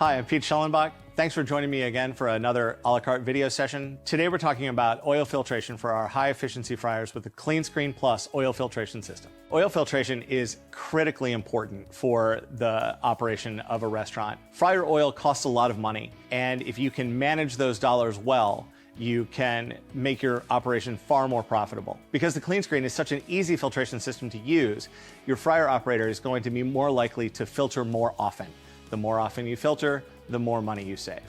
Hi, I'm Pete Schellenbach. Thanks for joining me again for another a la carte video session. Today we're talking about oil filtration for our high efficiency fryers with the KLEENSCREEN PLUS Oil Filtration System. Oil filtration is critically important for the operation of a restaurant. Fryer oil costs a lot of money, and if you can manage those dollars well, you can make your operation far more profitable. Because the KLEENSCREEN is such an easy filtration system to use, your fryer operator is going to be more likely to filter more often. The more often you filter, the more money you save.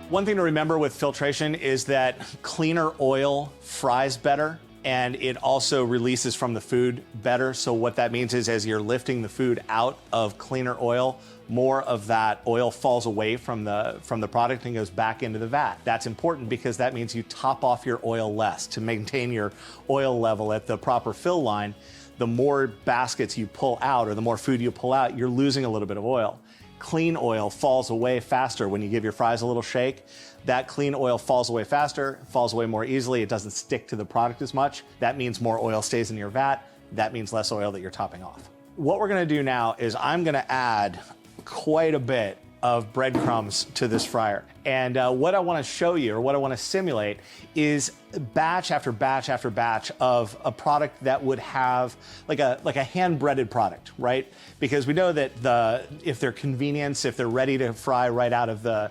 One thing to remember with filtration is that cleaner oil fries better, and it also releases from the food better. So what that means is as you're lifting the food out of cleaner oil, more of that oil falls away from the product and goes back into the vat. That's important because that means you top off your oil less to maintain your oil level at the proper fill line. The more baskets you pull out or the more food you pull out, you're losing a little bit of oil. Clean oil falls away faster when you give your fries a little shake. That clean oil falls away faster, falls away more easily. It doesn't stick to the product as much. That means more oil stays in your vat. That means less oil that you're topping off. What we're gonna do now is I'm gonna add quite a bit of breadcrumbs to this fryer. And what I wanna show you, or what I wanna simulate, is batch after batch after batch of a product that would have like a hand-breaded product, right? Because we know that if they're convenience, if they're ready to fry right out of the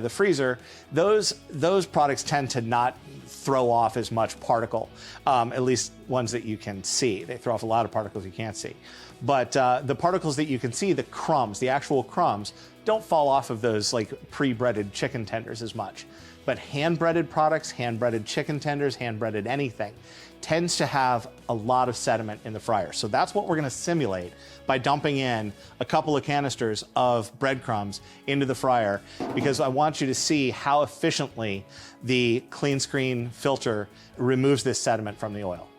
freezer, those products tend to not throw off as much particle, at least ones that you can see. They throw off a lot of particles you can't see. But the particles that you can see, the crumbs, the actual crumbs, don't fall off of those like pre-breaded chicken tenders as much. But hand-breaded products, hand-breaded chicken tenders, hand-breaded anything, tends to have a lot of sediment in the fryer. So that's what we're gonna simulate by dumping in a couple of canisters of breadcrumbs into the fryer, because I want you to see how efficiently the KLEENSCREEN filter removes this sediment from the oil.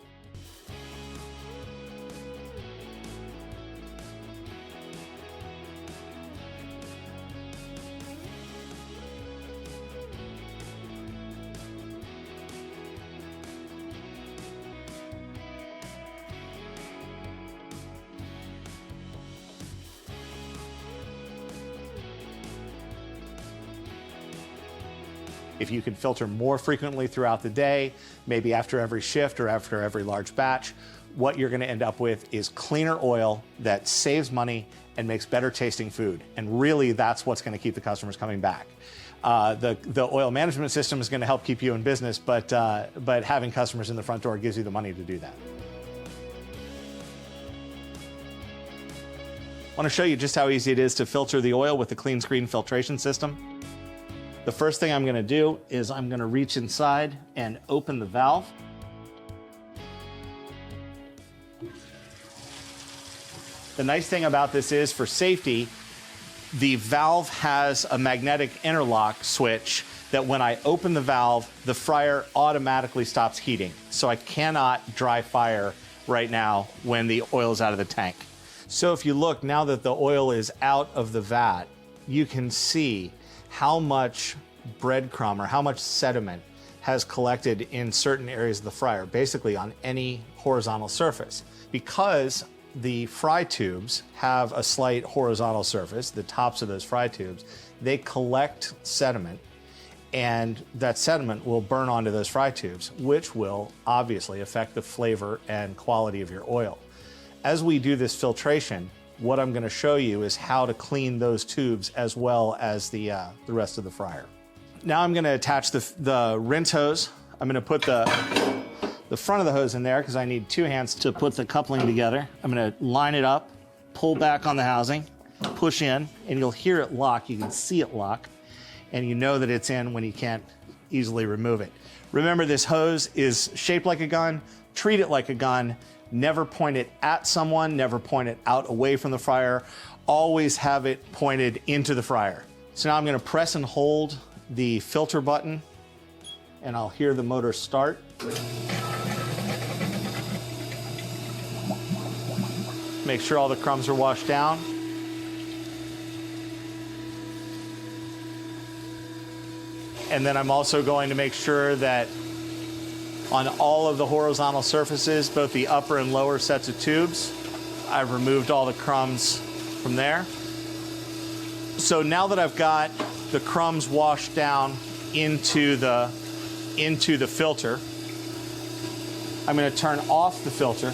If you could filter more frequently throughout the day, maybe after every shift or after every large batch, what you're gonna end up with is cleaner oil that saves money and makes better tasting food. And really, that's what's gonna keep the customers coming back. The oil management system is gonna help keep you in business, but having customers in the front door gives you the money to do that. I wanna show you just how easy it is to filter the oil with the KLEENSCREEN filtration system. The first thing I'm gonna do is I'm gonna reach inside and open the valve. The nice thing about this is, for safety, the valve has a magnetic interlock switch that when I open the valve, the fryer automatically stops heating. So I cannot dry fire right now when the oil is out of the tank. So if you look, now that the oil is out of the vat, you can see how much breadcrumb or how much sediment has collected in certain areas of the fryer, basically on any horizontal surface. Because the fry tubes have a slight horizontal surface, the tops of those fry tubes, they collect sediment, and that sediment will burn onto those fry tubes, which will obviously affect the flavor and quality of your oil. As we do this filtration, what I'm gonna show you is how to clean those tubes as well as the rest of the fryer. Now I'm gonna attach the rinse hose. I'm gonna put the front of the hose in there because I need two hands to put the coupling together. I'm gonna line it up, pull back on the housing, push in, and you'll hear it lock. You can see it lock, and you know that it's in when you can't easily remove it. Remember, this hose is shaped like a gun. Treat it like a gun. Never point it at someone, never point it out away from the fryer. Always have it pointed into the fryer. So now I'm gonna press and hold the filter button, and I'll hear the motor start. Make sure all the crumbs are washed down. And then I'm also going to make sure that on all of the horizontal surfaces, both the upper and lower sets of tubes, I've removed all the crumbs from there. So now that I've got the crumbs washed down into the filter, I'm going to turn off the filter,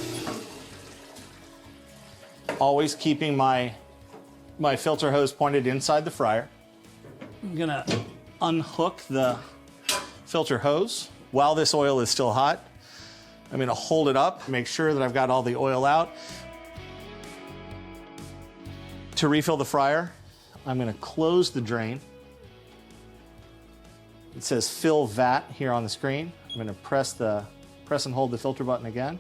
always keeping my filter hose pointed inside the fryer. I'm going to unhook the filter hose. While this oil is still hot, I'm going to hold it up, make sure that I've got all the oil out. To refill the fryer, I'm going to close the drain. It says fill vat here on the screen. I'm going to press and hold the filter button again.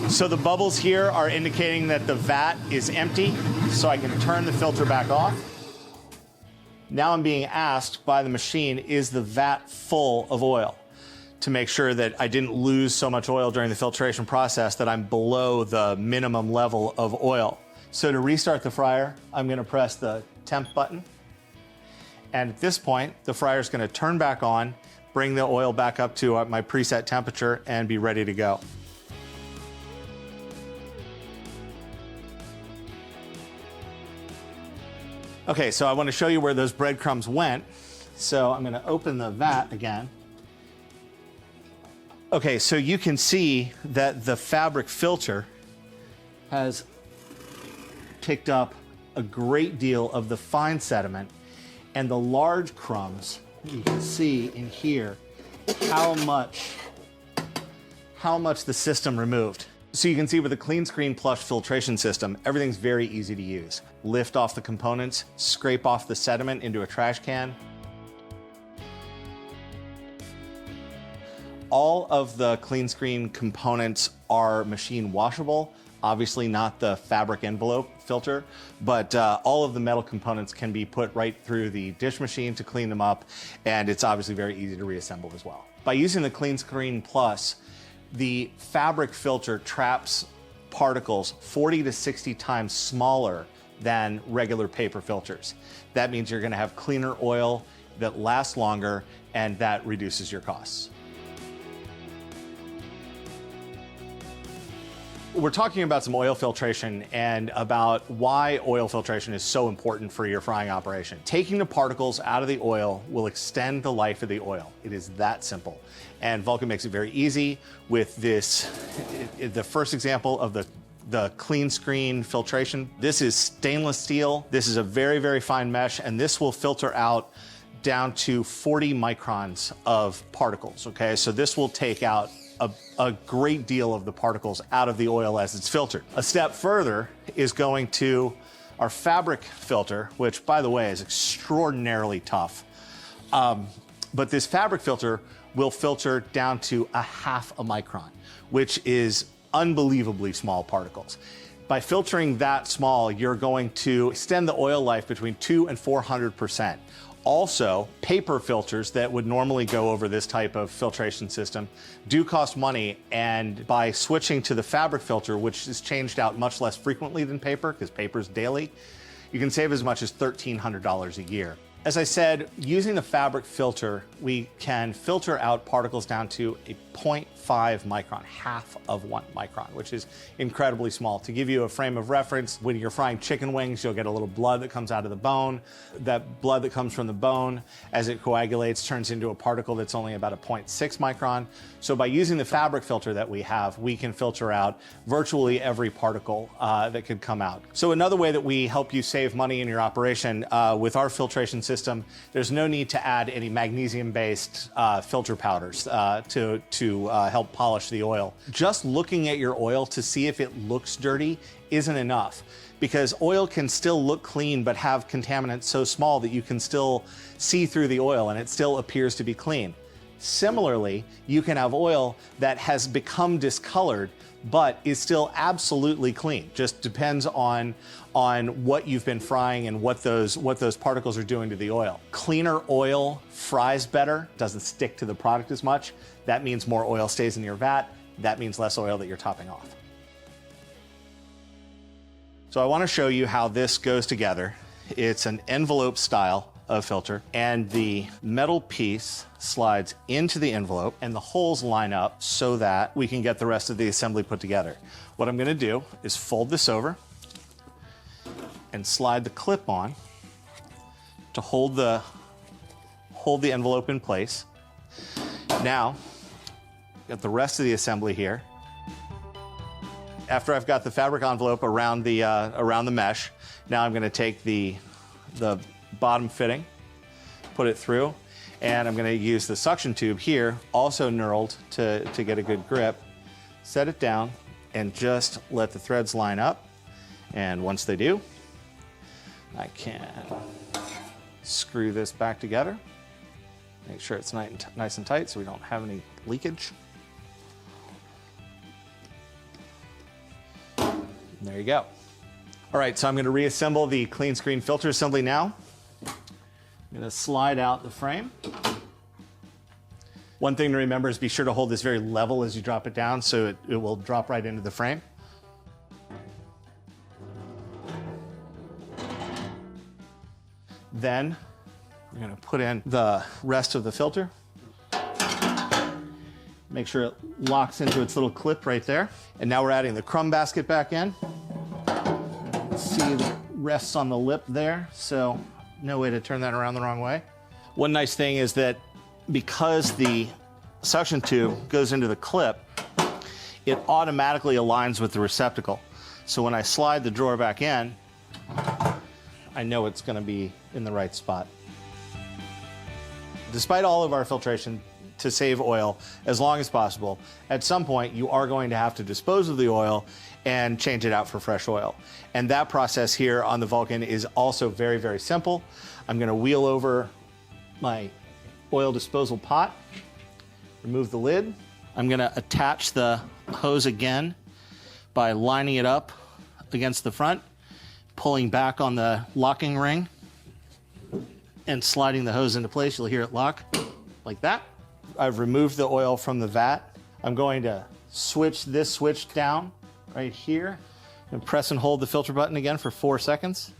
So the bubbles here are indicating that the vat is empty, so I can turn the filter back off. Now I'm being asked by the machine, is the vat full of oil? To make sure that I didn't lose so much oil during the filtration process that I'm below the minimum level of oil. So to restart the fryer, I'm going to press the temp button. And at this point, the fryer is going to turn back on, bring the oil back up to my preset temperature, and be ready to go. Okay, so I want to show you where those breadcrumbs went. So I'm going to open the vat again. Okay, so you can see that the fabric filter has picked up a great deal of the fine sediment, and the large crumbs, you can see in here how much the system removed. So you can see with the KLEENSCREEN Plus Filtration System, everything's very easy to use. Lift off the components, scrape off the sediment into a trash can. All of the KLEENSCREEN components are machine washable. Obviously not the fabric envelope filter, but all of the metal components can be put right through the dish machine to clean them up, and it's obviously very easy to reassemble as well. By using the KLEENSCREEN Plus, the fabric filter traps particles 40 to 60 times smaller than regular paper filters. That means you're going to have cleaner oil that lasts longer, and that reduces your costs. We're talking about some oil filtration and about why oil filtration is so important for your frying operation. Taking the particles out of the oil will extend the life of the oil. It is that simple. And Vulcan makes it very easy with this, the first example of the KLEENSCREEN filtration. This is stainless steel. This is a very, very fine mesh, and this will filter out down to 40 microns of particles, okay? So this will take out a great deal of the particles out of the oil as it's filtered. A step further is going to our fabric filter, which, by the way, is extraordinarily tough. But this fabric filter will filter down to 1/2 a micron, which is unbelievably small particles. By filtering that small, you're going to extend the oil life between 200% and 400%. Also, paper filters that would normally go over this type of filtration system do cost money, and by switching to the fabric filter, which is changed out much less frequently than paper, because paper is daily, you can save as much as $1,300 a year. As I said, using the fabric filter, we can filter out particles down to a 0.5 micron, 1/2 of 1 micron, which is incredibly small. To give you a frame of reference, when you're frying chicken wings, you'll get a little blood that comes out of the bone. That blood that comes from the bone, as it coagulates, turns into a particle that's only about a 0.6 micron. So by using the fabric filter that we have, we can filter out virtually every particle that could come out. So another way that we help you save money in your operation with our filtration system, there's no need to add any magnesium-based filter powders to help polish the oil. Just looking at your oil to see if it looks dirty isn't enough, because oil can still look clean but have contaminants so small that you can still see through the oil and it still appears to be clean. Similarly, you can have oil that has become discolored but is still absolutely clean. Just depends on what you've been frying and what those particles are doing to the oil. Cleaner oil fries better, doesn't stick to the product as much. That means more oil stays in your vat. that means less oil that you're topping off. So I want to show you how this goes together. It's an envelope style of filter, and the metal piece slides into the envelope and the holes line up so that we can get the rest of the assembly put together. What I'm going to do is fold this over and slide the clip on to hold the envelope in place. Now, got the rest of the assembly here. After I've got the fabric envelope around the mesh, now I'm going to take the bottom fitting, put it through, and I'm going to use the suction tube here, also knurled to get a good grip, set it down, and just let the threads line up. And once they do, I can screw this back together. Make sure it's nice and tight so we don't have any leakage. There you go. All right, so I'm going to reassemble the KLEENSCREEN filter assembly now. I'm going to slide out the frame. One thing to remember is be sure to hold this very level as you drop it down so it will drop right into the frame. Then we're going to put in the rest of the filter. Make sure it locks into its little clip right there. And now we're adding the crumb basket back in. See that rests on the lip there, so no way to turn that around the wrong way. One nice thing is that because the suction tube goes into the clip, it automatically aligns with the receptacle. So when I slide the drawer back in, I know it's going to be in the right spot. Despite all of our filtration to save oil as long as possible, at some point you are going to have to dispose of the oil and change it out for fresh oil. And that process here on the Vulcan is also very, very simple. I'm going to wheel over my oil disposal pot, remove the lid. I'm going to attach the hose again by lining it up against the front, pulling back on the locking ring, and sliding the hose into place. You'll hear it lock like that. I've removed the oil from the vat. I'm going to switch this switch down right here and press and hold the filter button again for 4 seconds.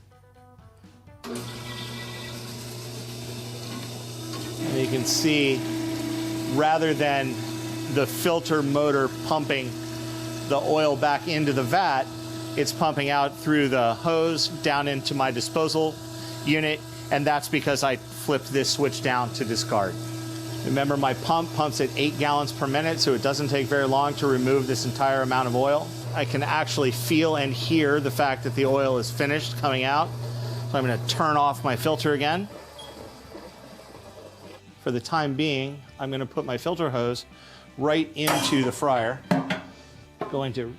And you can see, rather than the filter motor pumping the oil back into the vat, it's pumping out through the hose down into my disposal unit, and that's because I flipped this switch down to discard. Remember, my pump pumps at 8 gallons per minute, so it doesn't take very long to remove this entire amount of oil. I can actually feel and hear the fact that the oil is finished coming out. So I'm going to turn off my filter again. For the time being, I'm going to put my filter hose right into the fryer. Going to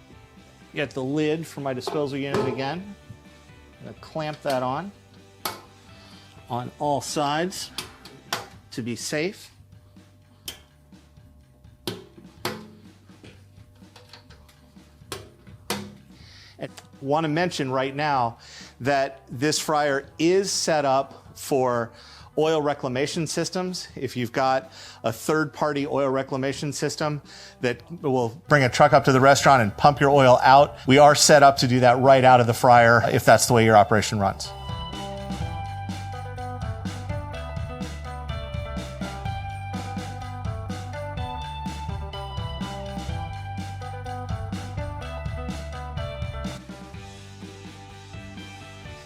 get the lid for my disposal unit again. I'm going to clamp that on all sides to be safe. I want to mention right now that this fryer is set up for oil reclamation systems. If you've got a third-party oil reclamation system that will bring a truck up to the restaurant and pump your oil out, we are set up to do that right out of the fryer if that's the way your operation runs.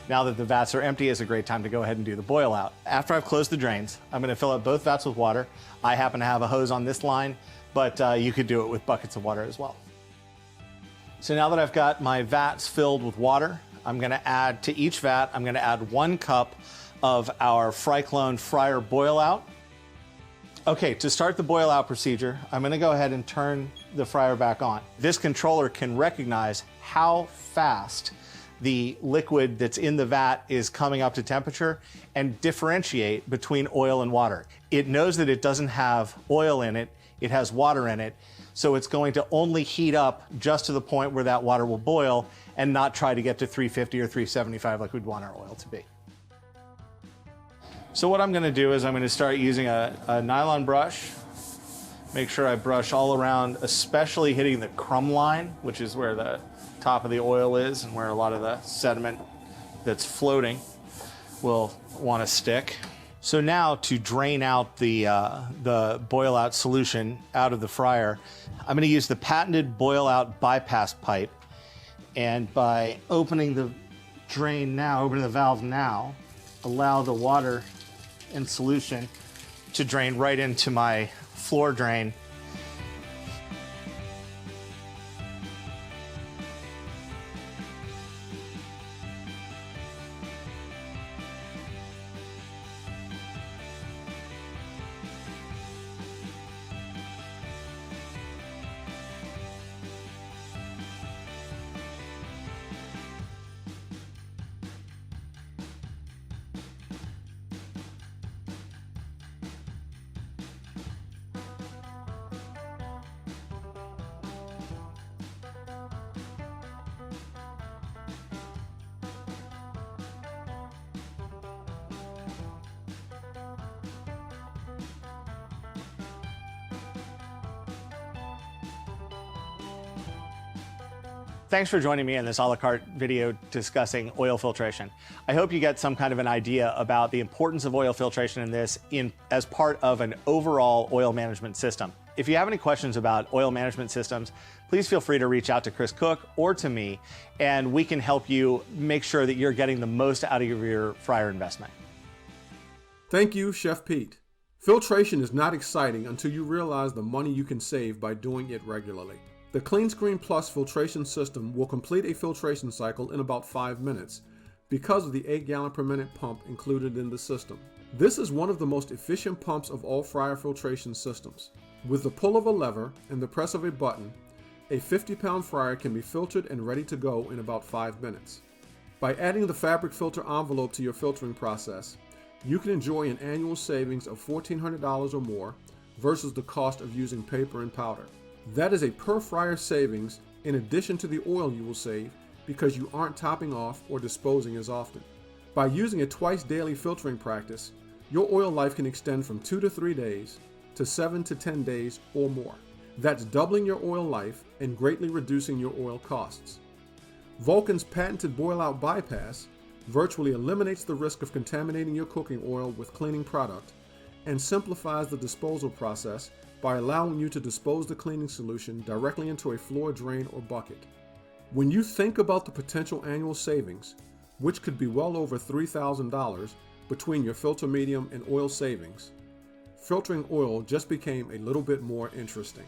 Now that the vats are empty, it's a great time to go ahead and do the boil out. After I've closed the drains, I'm going to fill up both vats with water. I happen to have a hose on this line, but you could do it with buckets of water as well. So now that I've got my vats filled with water, I'm going to add to each vat, I'm going to add 1 cup of our Friclone fryer boil out. Okay, to start the boil out procedure, I'm going to go ahead and turn the fryer back on. This controller can recognize how fast the liquid that's in the vat is coming up to temperature and differentiate between oil and water. It knows that it doesn't have oil in it, it has water in it, so it's going to only heat up just to the point where that water will boil and not try to get to 350 or 375 like we'd want our oil to be. So what I'm going to do is I'm going to start using a nylon brush, Make sure I brush all around, especially hitting the crumb line, which is where the top of the oil is and where a lot of the sediment that's floating will want to stick. So now to drain out the boil out solution out of the fryer, I'm going to use the patented boil out bypass pipe. And by opening the drain now, opening the valve now, allow the water and solution to drain right into my floor drain. Thanks for joining me in this a la carte video discussing oil filtration. I hope you get some kind of an idea about the importance of oil filtration in this as part of an overall oil management system. If you have any questions about oil management systems, please feel free to reach out to Chris Cook or to me, and we can help you make sure that you're getting the most out of your fryer investment. Thank you, Chef Pete. Filtration is not exciting until you realize the money you can save by doing it regularly. The KLEENSCREEN PLUS Filtration System will complete a filtration cycle in about 5 minutes because of the 8-gallon per minute pump included in the system. This is one of the most efficient pumps of all fryer filtration systems. With the pull of a lever and the press of a button, a 50-pound fryer can be filtered and ready to go in about 5 minutes. By adding the fabric filter envelope to your filtering process, you can enjoy an annual savings of $1,400 or more versus the cost of using paper and powder. That is a per fryer savings in addition to the oil you will save because you aren't topping off or disposing as often. By using a twice daily filtering practice, your oil life can extend from 2 to 3 days to 7 to 10 days or more. That's doubling your oil life and greatly reducing your oil costs. Vulcan's patented boil out bypass virtually eliminates the risk of contaminating your cooking oil with cleaning product and simplifies the disposal process by allowing you to dispose the cleaning solution directly into a floor drain or bucket. When you think about the potential annual savings, which could be well over $3,000 between your filter medium and oil savings, filtering oil just became a little bit more interesting.